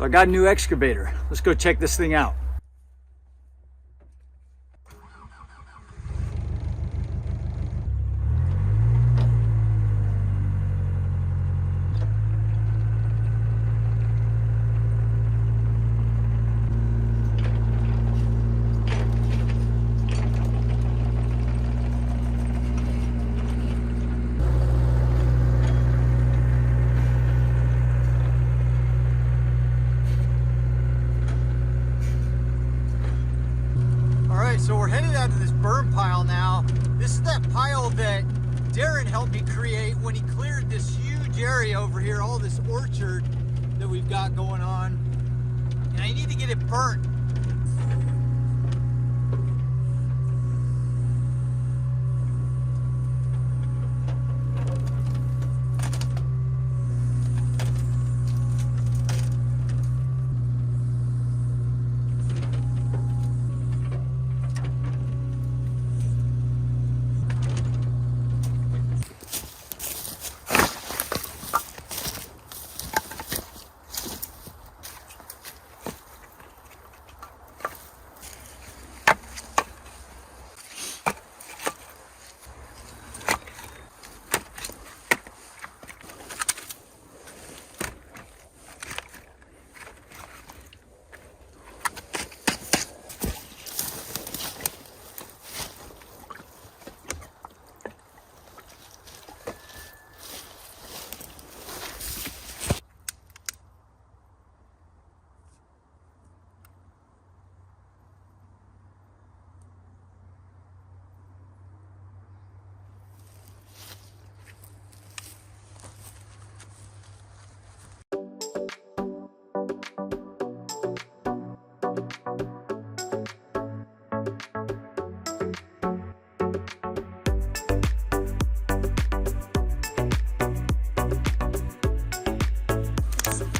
So I got a new excavator. Let's go check this thing out. So we're headed out to this burn pile now. This is that pile that Darren helped me create when he cleared this huge area over here, all this orchard that we've got going on. And I need to get it burnt.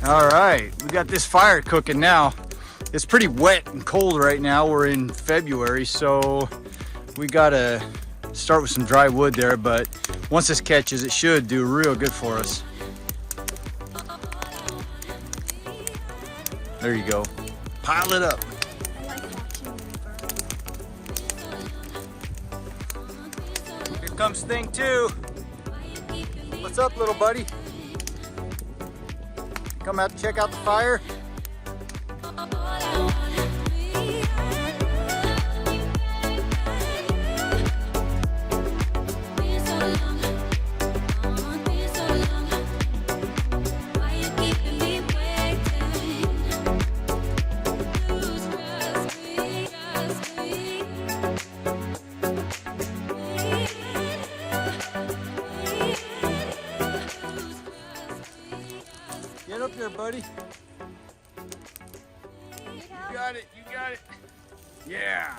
All right, we got this fire cooking now. It's pretty wet and cold right now. We're in February, so we gotta start with some dry wood there, but once this catches, it should do real good for us. There you go. Pile it up. Here comes thing two. What's up, little buddy? Come out to check out the fire. Get up there, buddy. You got it, you got it. Yeah.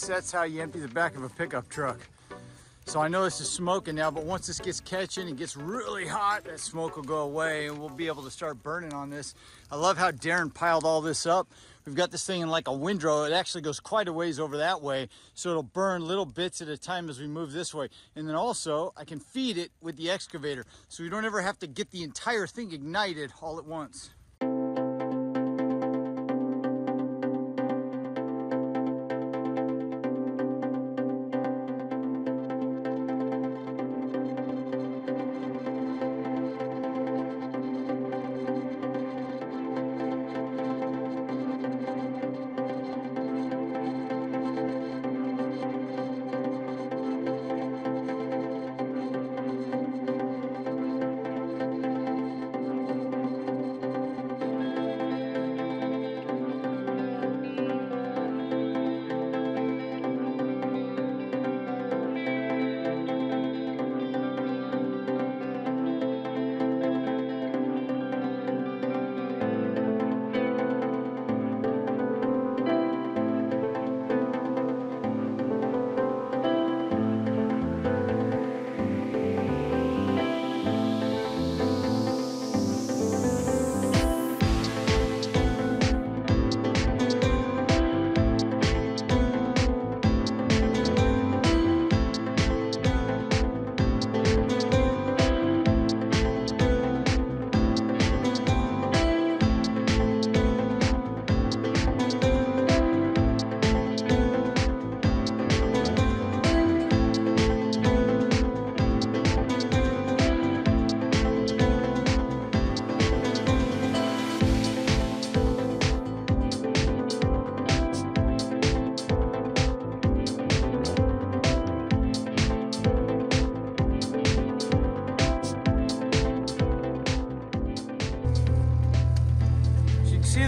this, that's how you empty the back of a pickup truck. So I know this is smoking now, but once this gets catching and gets really hot, that smoke will go away and we'll be able to start burning on this. I love how Darren piled all this up. We've got this thing in like a windrow. It actually goes quite a ways over that way, so it'll burn little bits at a time as we move this way. And then also I can feed it with the excavator, so we don't ever have to get the entire thing ignited all at once.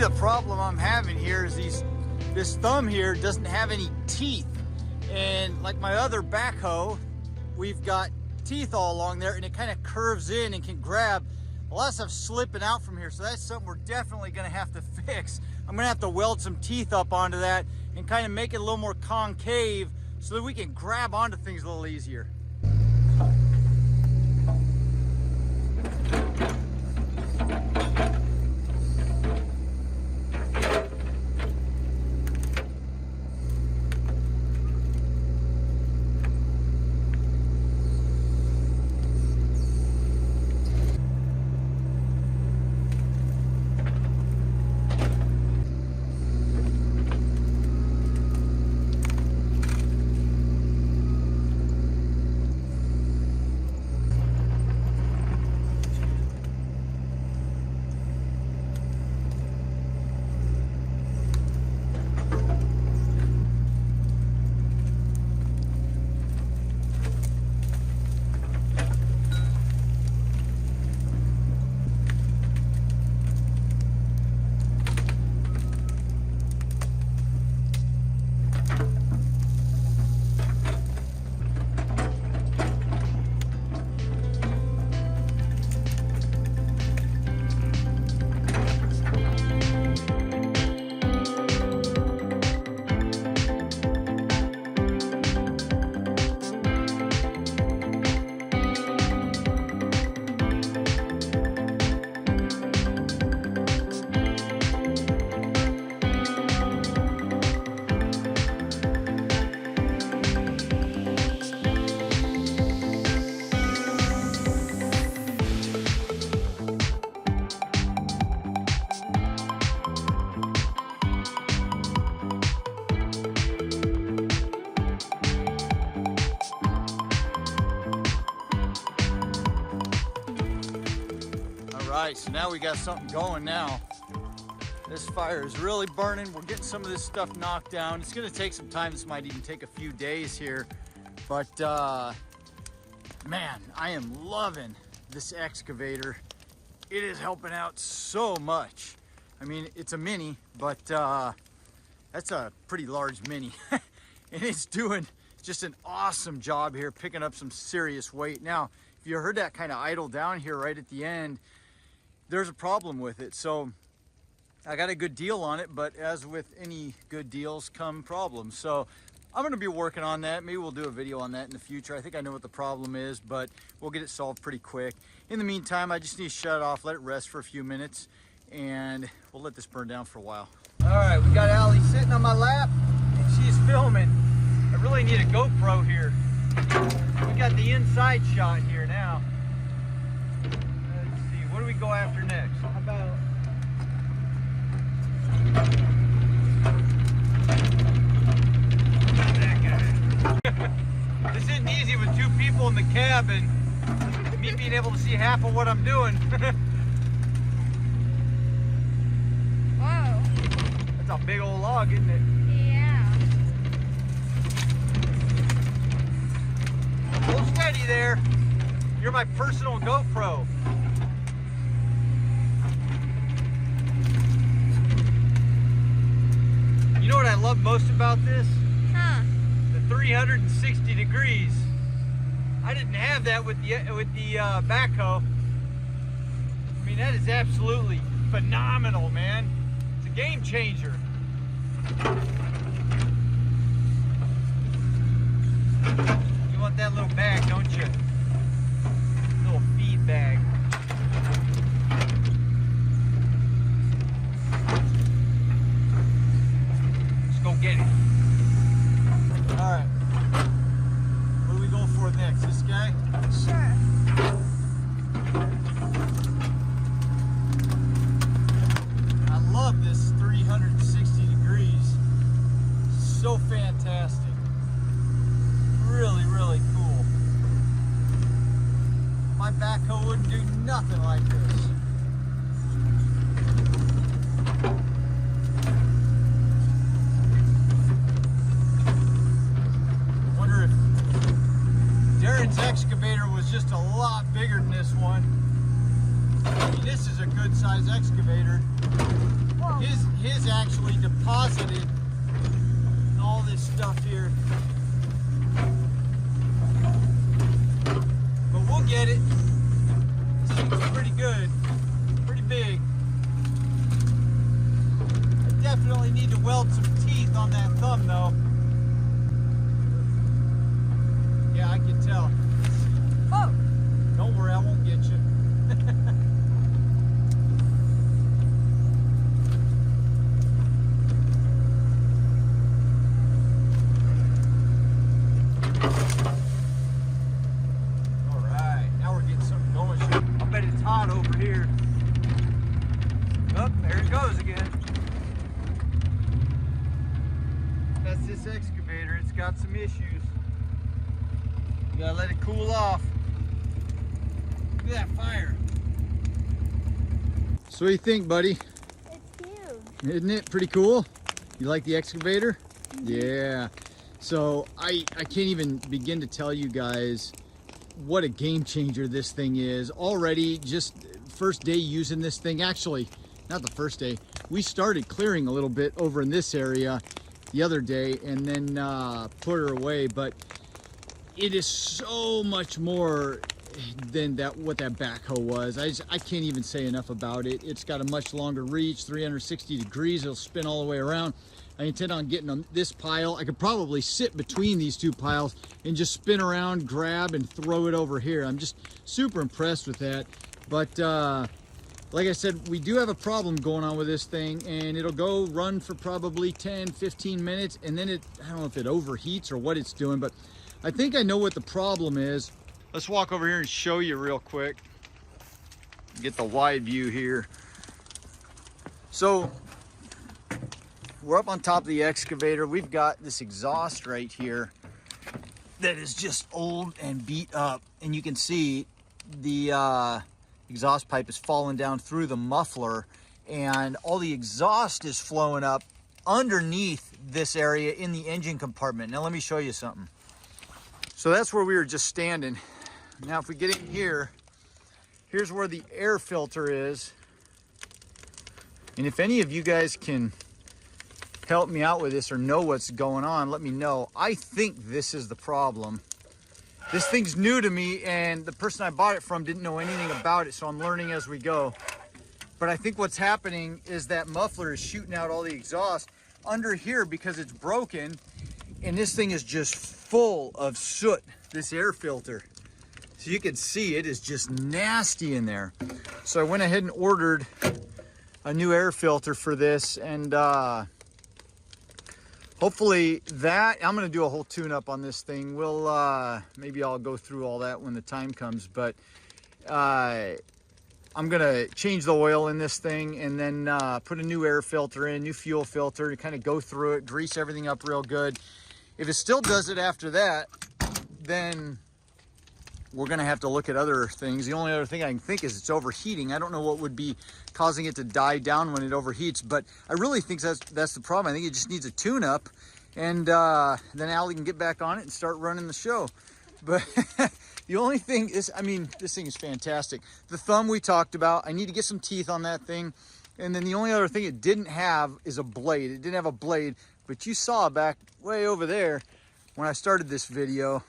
The problem I'm having here is this thumb here doesn't have any teeth, and like my other backhoe, we've got teeth all along there and it kind of curves in and can grab. A lot of stuff slipping out from here, so that's something we're definitely going to have to fix. I'm going to have to weld some teeth up onto that and kind of make it a little more concave so that we can grab onto things a little easier. Alright, so now we got something going now. This fire is really burning. We're getting some of this stuff knocked down. It's going to take some time. This might even take a few days here. But, man, I am loving this excavator. It is helping out so much. I mean, it's a mini, but that's a pretty large mini. And it's doing just an awesome job here, picking up some serious weight. Now, if you heard that kind of idle down here right at the end, there's a problem with it. So I got a good deal on it, but as with any good deals come problems. So I'm gonna be working on that. Maybe we'll do a video on that in the future. I think I know what the problem is, but we'll get it solved pretty quick. In the meantime, I just need to shut it off, let it rest for a few minutes, and we'll let this burn down for a while. All right, we got Allie sitting on my lap, and she's filming. I really need a GoPro here. We got the inside shot here now. Let's see, what do we go after next? How about... This isn't easy with two people in the cab and me being able to see half of what I'm doing. Whoa. That's a big old log, isn't it? Yeah. Hold steady there. You're my personal GoPro. You know what I love most about this? Huh. 360 degrees. I didn't have that with the backhoe. I mean, that is absolutely phenomenal, man. It's a game changer. You want that little bag, don't you? Little feed bag. Let's go get it. All right, what are we going for next? This guy? Sure. I love this 360 degrees. So fantastic. Really, really cool. My backhoe wouldn't do nothing like this. Darren's excavator was just a lot bigger than this one. I mean, this is a good size excavator. Whoa. His actually deposited all this stuff here. But we'll get it. This thing's pretty good. Pretty big. I definitely need to weld some teeth on that thumb though. Yeah, I can tell. Oh. Don't worry, I won't get you. All right, now we're getting something going. I bet it's hot over here. Oh, there it goes again. That's this excavator. It's got some issues. You gotta let it cool off. Look at that fire. So what do you think, buddy? It's huge. Isn't it pretty cool? You like the excavator? Yeah. So I can't even begin to tell you guys what a game changer this thing is. Already, just first day using this thing, actually, not the first day. We started clearing a little bit over in this area the other day and then put her away, but it is so much more than what that backhoe was. I can't even say enough about it. It's got a much longer reach, 360 degrees. It'll spin all the way around. I intend on getting on this pile. I could probably sit between these two piles and just spin around, grab, and throw it over here. I'm just super impressed with that. But like I said, we do have a problem going on with this thing, and it'll go run for probably 10, 15 minutes, and then I don't know if it overheats or what it's doing, but I think I know what the problem is. Let's walk over here and show you real quick. Get the wide view here. So we're up on top of the excavator. We've got this exhaust right here that is just old and beat up. And you can see the exhaust pipe is falling down through the muffler, and all the exhaust is flowing up underneath this area in the engine compartment. Now let me show you something. So that's where we were just standing. Now if we get in here, here's where the air filter is. And if any of you guys can help me out with this or know what's going on, let me know. I think this is the problem. This thing's new to me, and the person I bought it from didn't know anything about it, so I'm learning as we go. But I think what's happening is that muffler is shooting out all the exhaust under here because it's broken. And this thing is just full of soot, this air filter. So you can see it is just nasty in there. So I went ahead and ordered a new air filter for this, and hopefully that, I'm gonna do a whole tune-up on this thing. We'll, maybe I'll go through all that when the time comes, but I'm gonna change the oil in this thing and then put a new air filter in, new fuel filter, to kind of go through it, grease everything up real good. If it still does it after that, then we're gonna have to look at other things. The only other thing I can think is it's overheating. I don't know what would be causing it to die down when it overheats, but I really think that's the problem. I think it just needs a tune-up, and then Allie can get back on it and start running the show. But the only thing is, I mean, this thing is fantastic. The thumb we talked about, I need to get some teeth on that thing. And then the only other thing it didn't have is a blade. It didn't have a blade, but you saw back way over there when I started this video,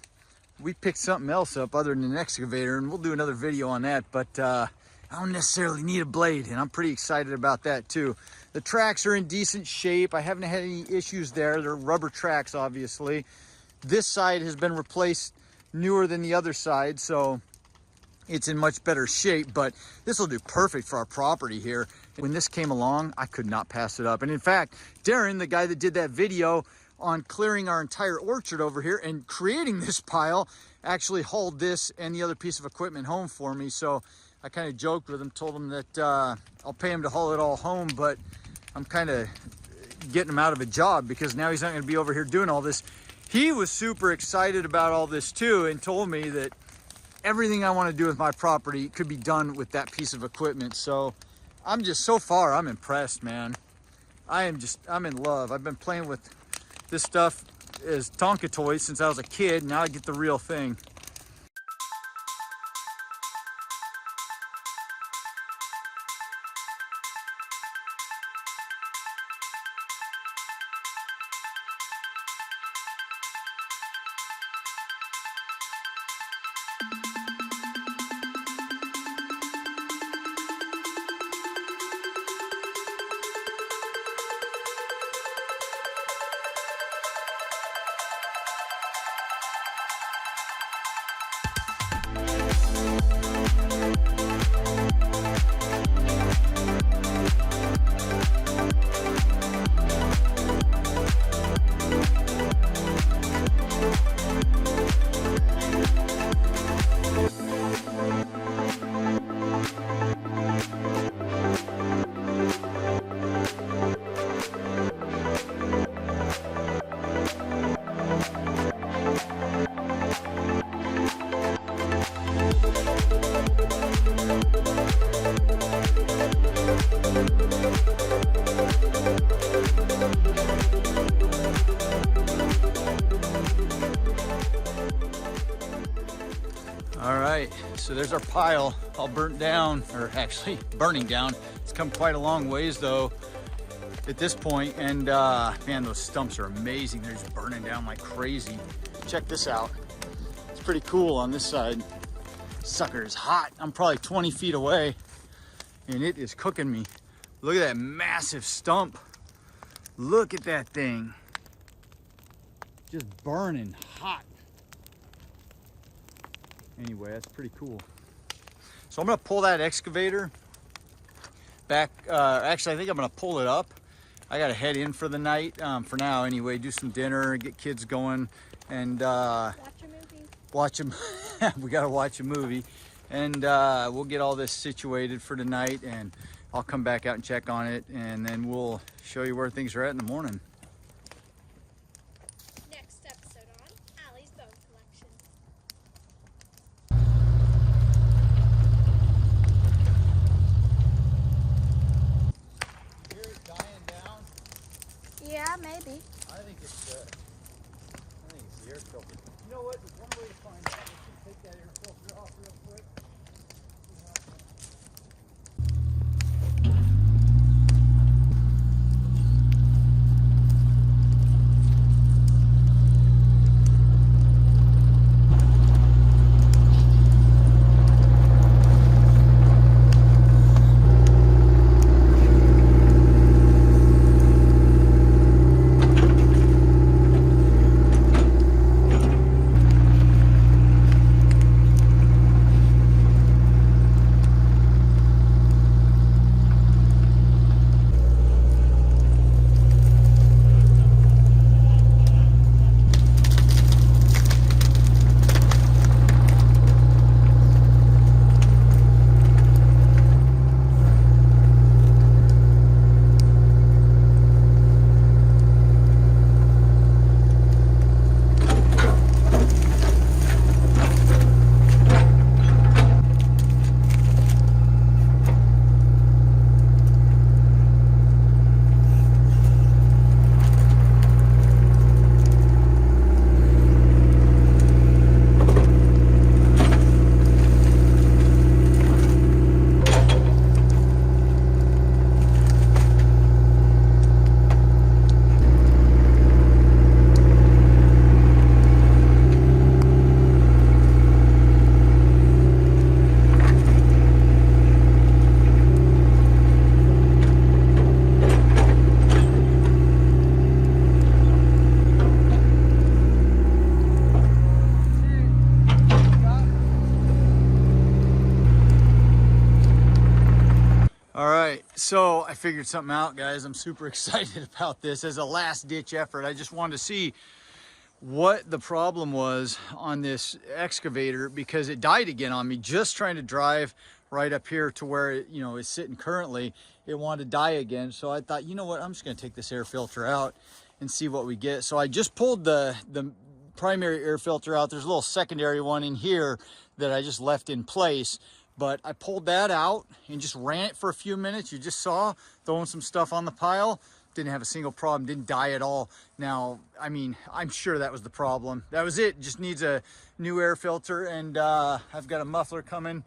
we picked something else up other than an excavator, and we'll do another video on that. But I don't necessarily need a blade, and I'm pretty excited about that too. The tracks are in decent shape. I haven't had any issues there. They're rubber tracks, obviously. This side has been replaced newer than the other side, so it's in much better shape, but this will do perfect for our property here. When this came along, I could not pass it up. And in fact, Darren, the guy that did that video on clearing our entire orchard over here and creating this pile, actually hauled this and the other piece of equipment home for me. So I kind of joked with him, told him that I'll pay him to haul it all home, but I'm kind of getting him out of a job because now he's not going to be over here doing all this. He was super excited about all this too, and told me that everything I want to do with my property could be done with that piece of equipment. So I'm just, so far, I'm impressed, man. I'm in love. I've been playing with this stuff as Tonka toys since I was a kid. Now I get the real thing. All right, so there's our pile all burnt down, or actually burning down. It's come quite a long ways though at this point, and man, those stumps are amazing. They're just burning down like crazy. Check this out. It's pretty cool on this side. Sucker is hot. I'm probably 20 feet away and it is cooking me. Look at that massive stump. Look at that thing. Just burning hot. Anyway, that's pretty cool. So I'm gonna pull that excavator back. Actually, I think I'm gonna pull it up. I gotta head in for the night, for now anyway, do some dinner, get kids going, and Watch a movie. watch them. We gotta watch a movie, and we'll get all this situated for tonight, and I'll come back out and check on it, and then we'll show you where things are at in the morning. Next episode on Allie's Bone Collection. Here it's dying down. Yeah, maybe. I think it's the air filter. You know what? There's one way to find out. Let's just take that air filter off real quick. So I figured something out, guys. I'm super excited about this as a last ditch effort. I just wanted to see what the problem was on this excavator because it died again on me just trying to drive right up here to where it, is sitting currently. It wanted to die again. So I thought, you know what, I'm just going to take this air filter out and see what we get. So I just pulled the primary air filter out. There's a little secondary one in here that I just left in place, but I pulled that out and just ran it for a few minutes. You just saw throwing some stuff on the pile. Didn't have a single problem, didn't die at all. Now, I mean, I'm sure that was the problem. That was it, just needs a new air filter, and I've got a muffler coming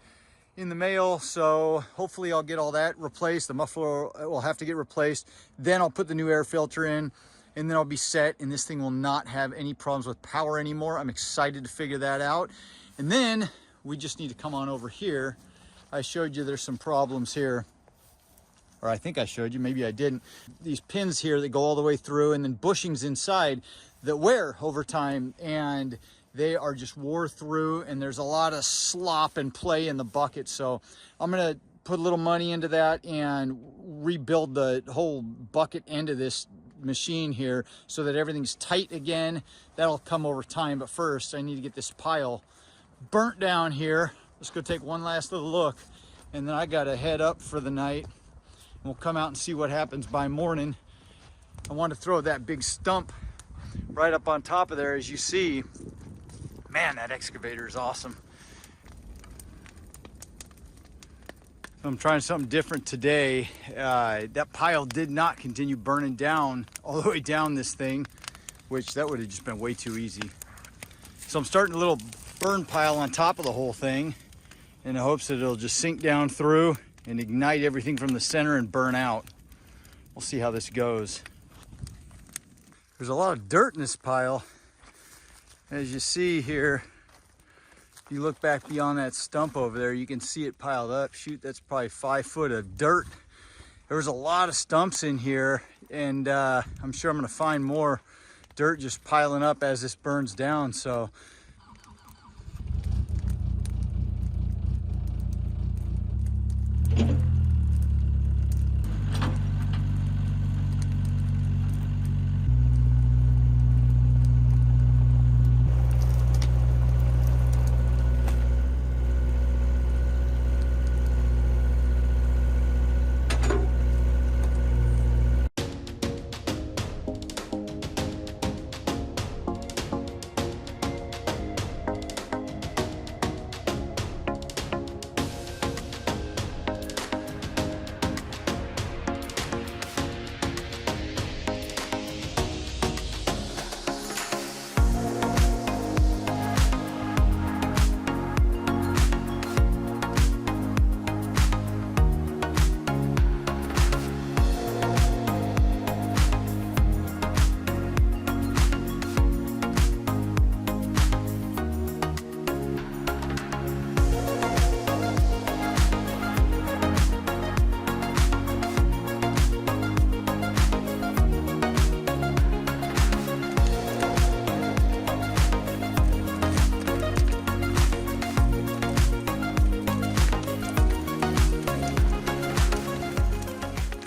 in the mail, so hopefully I'll get all that replaced. The muffler will have to get replaced. Then I'll put the new air filter in, and then I'll be set, and this thing will not have any problems with power anymore. I'm excited to figure that out. And then we just need to come on over here. I showed you there's some problems here. Or I think I showed you, maybe I didn't. These pins here that go all the way through, and then bushings inside that wear over time, and they are just wore through, and there's a lot of slop and play in the bucket. So I'm gonna put a little money into that and rebuild the whole bucket end of this machine here so that everything's tight again. That'll come over time, but first I need to get this pile burnt down here. Let's go take one last little look, and then I gotta head up for the night. We'll come out and see what happens by morning. I want to throw that big stump right up on top of there. As you see, man, that excavator is awesome. I'm trying something different today. That pile did not continue burning down all the way down this thing, which that would have just been way too easy. So I'm starting a little burn pile on top of the whole thing in the hopes that it'll just sink down through and ignite everything from the center and burn out. We'll see how this goes. There's a lot of dirt in this pile. As you see here, if you look back beyond that stump over there, you can see it piled up. Shoot, that's probably 5 foot of dirt. There was a lot of stumps in here, and I'm sure I'm gonna find more dirt just piling up as this burns down. So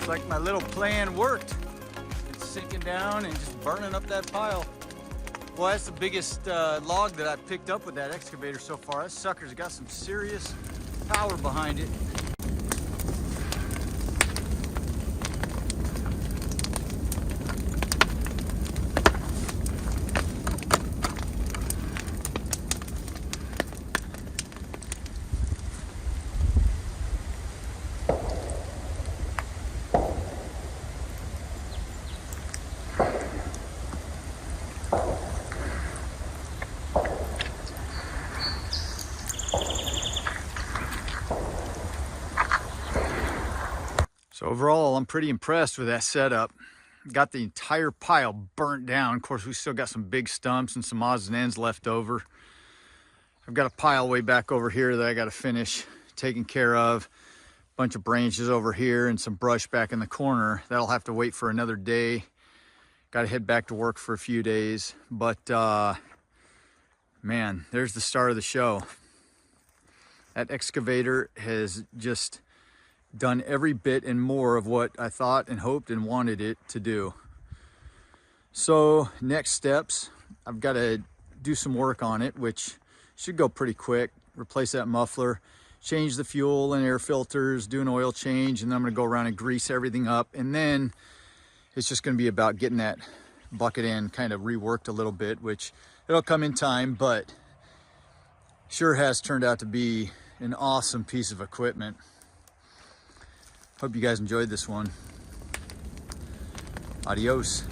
like my little plan worked. It's sinking down and just burning up that pile. Well, that's the biggest log that I've picked up with that excavator so far. That sucker's got some serious power behind it. So overall, I'm pretty impressed with that setup. Got the entire pile burnt down. Of course, we still got some big stumps and some odds and ends left over. I've got a pile way back over here that I got to finish taking care of. A bunch of branches over here and some brush back in the corner. That'll have to wait for another day. Got to head back to work for a few days. But man, there's the start of the show. That excavator has just done every bit and more of what I thought and hoped and wanted it to do. So next steps, I've got to do some work on it, which should go pretty quick. Replace that muffler, change the fuel and air filters, do an oil change, and then I'm going to go around and grease everything up. And then it's just going to be about getting that bucket end kind of reworked a little bit, which it'll come in time, but sure has turned out to be an awesome piece of equipment. Hope you guys enjoyed this one. Adios.